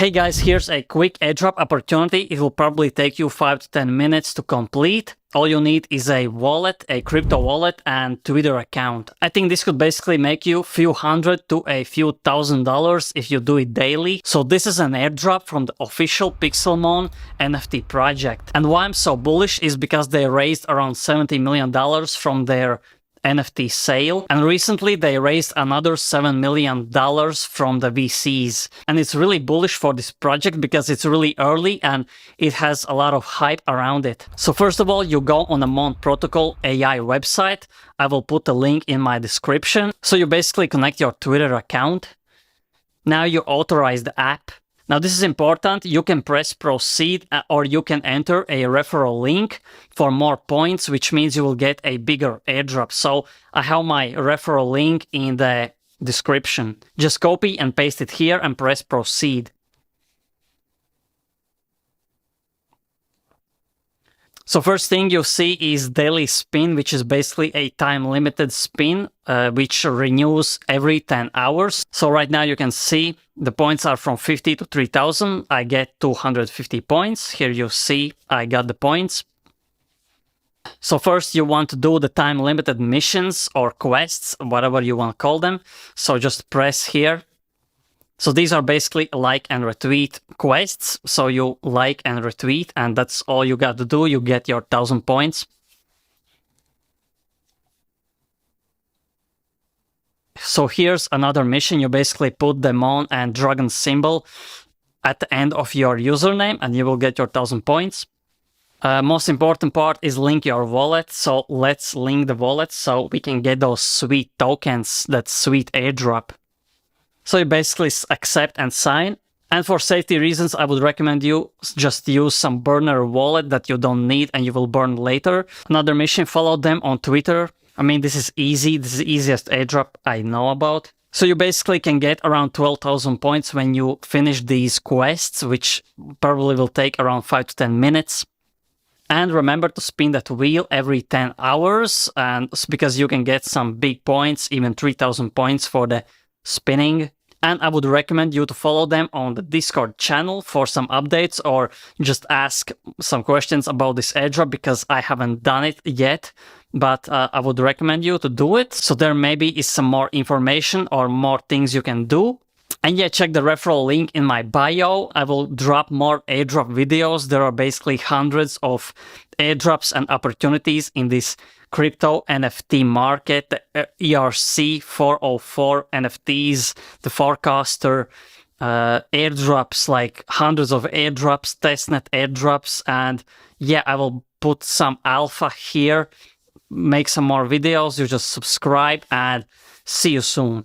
Hey guys, here's a quick airdrop opportunity. It will probably take you 5 to 10 minutes to complete. All you need is a wallet, a crypto wallet, and Twitter account. I think this could basically make you a few hundred to a few $1,000s if you do it daily. So this is an airdrop from the official MON NFT project. And why I'm so bullish is because they raised around $70 million from their NFT sale, and recently they raised another $7 million from the VCs. And it's really bullish for this project because it's really early and it has a lot of hype around it. So first of all, you go on the MON Protocol AI website. I will put the link in my description. So you basically connect your Twitter account. Now you authorize the app. Now this is important. You can press proceed or you can enter a referral link for more points, which means you will get a bigger airdrop. So I have my referral link in the description. Just copy and paste it here and press proceed. So first thing you see is daily spin, which is basically a time-limited spin, which renews every 10 hours. So right now you can see the points are from 50 to 3,000. I get 250 points. Here you see I got the points. So first you want to do the time-limited missions or quests, whatever you want to call them. So just press here. So these are basically like and retweet quests. So you like and retweet, and that's all you got to do. You get your 1,000 points. So here's another mission. You basically put the MON and dragon symbol at the end of your username, and you will get your 1,000 points. Most important part is link your wallet. So let's link the wallet so we can get those sweet tokens, that sweet airdrop. So you basically accept and sign. And for safety reasons, I would recommend you just use some burner wallet that you don't need and you will burn later. Another mission, follow them on Twitter. I mean, this is easy. This is the easiest airdrop I know about. So you basically can get around 12,000 points when you finish these quests, which probably will take around 5 to 10 minutes. And remember to spin that wheel every 10 hours, and because you can get some big points, even 3,000 points for the spinning. And I would recommend you to follow them on the Discord channel for some updates, or just ask some questions about this airdrop because I haven't done it yet, but I would recommend you to do it. So there maybe is some more information or more things you can do. And yeah, check the referral link in my bio. I will drop more airdrop videos. There are basically hundreds of airdrops and opportunities in this crypto NFT market, the ERC 404 NFTs, the forecaster, airdrops, like hundreds of airdrops, testnet airdrops. And yeah, I will put some alpha here, make some more videos. You just subscribe and see you soon.